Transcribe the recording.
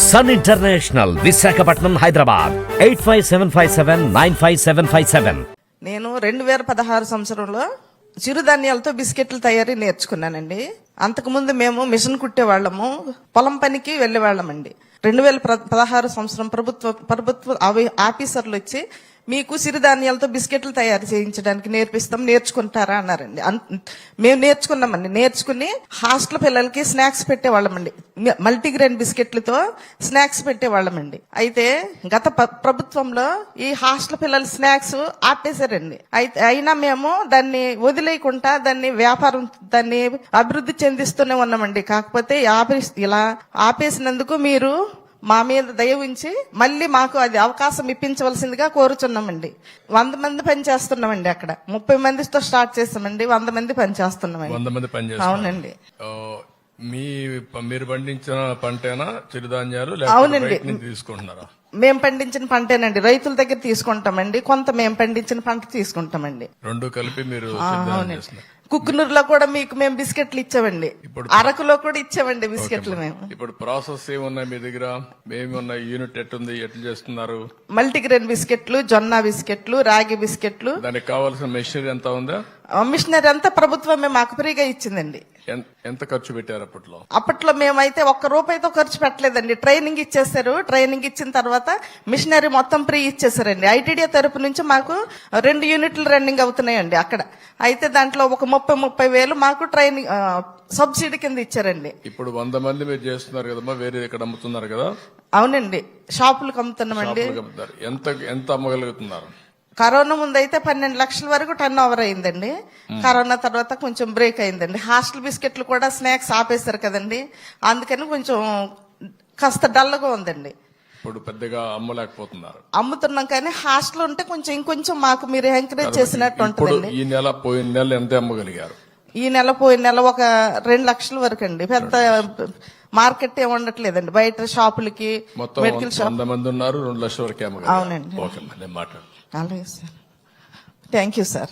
Sun international, Visakhapatnam, Hyderabad. 8575795757. నేను 2016 సంవత్సరంలో చిరుధాన్యాలతో బిస్కెట్ల తయారీ నేర్చుకున్నానండి. అంతకుముందు మేము మిషన్ కుట్టేవాళ్ళము, పొలం పనికి వెళ్లేవాళ్ళమండి. 2016 సంవత్సరం ప్రభుత్వ ఆఫీసర్లు వచ్చి మీకు సిరిధాన్యాలతో బిస్కెట్లు తయారు చేయించడానికి నేర్చుకుంటారా అన్నారండి. మేము నేర్చుకున్నామండి. నేర్చుకుని హాస్టల్ పిల్లలకి స్నాక్స్ పెట్టేవాళ్ళమండి. మల్టీగ్రెయిన్ బిస్కెట్లతో స్నాక్స్ పెట్టేవాళ్ళమండి. అయితే గత ప్రభుత్వంలో ఈ హాస్టల్ పిల్లల స్నాక్స్ ఆపేశారండి. అయినా మేము దాన్ని వదిలేయకుండా దాన్ని అభివృద్ధి చెందిస్తూనే ఉన్నామండి. కాకపోతే ఇలా ఆపేసినందుకు మీరు మా మీద దయ ఉంచి మళ్ళీ మాకు అది అవకాశం ఇప్పించవలసిందిగా కోరుచున్నామండి. 100 మంది పని చేస్తున్నామండి. అక్కడ 30 మందితో స్టార్ట్ చేస్తామండి. 100 మంది పని చేస్తున్నామండి. 100 మంది పని అవునండి. మీరు పండించిన పంటేనా చిరుధాన్యాలు? అవునండి, తీసుకుంటున్నారా? మేము పండించిన పంటేనండి. రైతుల దగ్గర తీసుకుంటామండి, కొంత మేము పండించిన పంట తీసుకుంటామండి. రెండు కలిపి మీరు కుక్కునూరులో కూడా మీకు మేము బిస్కెట్లు ఇచ్చామండి. అరకులో కూడా ఇచ్చామండి బిస్కెట్లు మేము. ఇప్పుడు ప్రాసెస్ ఏమున్నాయి మీ దగ్గర? ఏమున్నాయి? యూనిట్ ఎట్టుంది? ఎట్లా చేస్తున్నారు? మల్టీగ్రెయిన్ బిస్కెట్లు, జొన్న బిస్కెట్లు, రాగి బిస్కెట్లు. దానికి కావాల్సిన మెషినరీ ఎంత ఉందా? మిషనరీ అంతా ప్రభుత్వమే మాకు ఫ్రీగా ఇచ్చిందండి. ఎంత ఖర్చు పెట్టారు అప్పట్లో? అప్పట్లో మేమైతే ₹1 ఖర్చు పెట్టలేదండి. ట్రైనింగ్ ఇచ్చేసారు. ట్రైనింగ్ ఇచ్చిన తర్వాత మిషనరీ మొత్తం ఫ్రీ ఇచ్చేసారండి. ఐటీడీ తరపు నుంచి మాకు 2 యూనిట్లు రన్నింగ్ అవుతున్నాయండి అక్కడ. అయితే దాంట్లో ఒక 30 వేలు మాకు ట్రైనింగ్ సబ్సిడీ కింద ఇచ్చారండి. ఇప్పుడు 100 మంది మీరు చేస్తున్నారు కదమ్మా, వేరే ఇక్కడ అమ్ముతున్నారు కదా? అవునండి, షాపులకు అమ్ముతున్నామండి. ఎంత అమ్మగలుగుతున్నారు? కరోనా ముందు అయితే 12 లక్షల వరకు టర్న్ ఓవర్ అయిందండి. కరోనా తర్వాత కొంచెం బ్రేక్ అయిందండి. హాస్టల్ బిస్కెట్లు కూడా స్నాక్స్ ఆపేశారు కదండి, అందుకని కొంచెం కాస్త డల్గా ఉందండి. ఇప్పుడు పెద్దగా అమ్మలేకపోతున్నారు. అమ్ముతున్నాం కానీ హాస్టల్ ఉంటే కొంచెం ఇంకొంచెం మాకు మీరు ఎంకరేజ్ చేసినట్టు ఉంటుందండి. ఈ నెల పోయిన నెల ఎంత అమ్మగలిగారు? ఈ నెల పోయిన నెల ఒక 2 లక్షల వరకు అండి. పెద్ద మార్కెట్ ఏమి ఉండట్లేదండి. బయట షాపులకి మెడికల్ షాప్ 100 మంది ఉన్నారు, 2 లక్షల వరకు అమ్మగలిగారు. అవునండి. ఓకే, నేను మాట్లాడు. అలాగే సార్, థ్యాంక్ యూ సార్.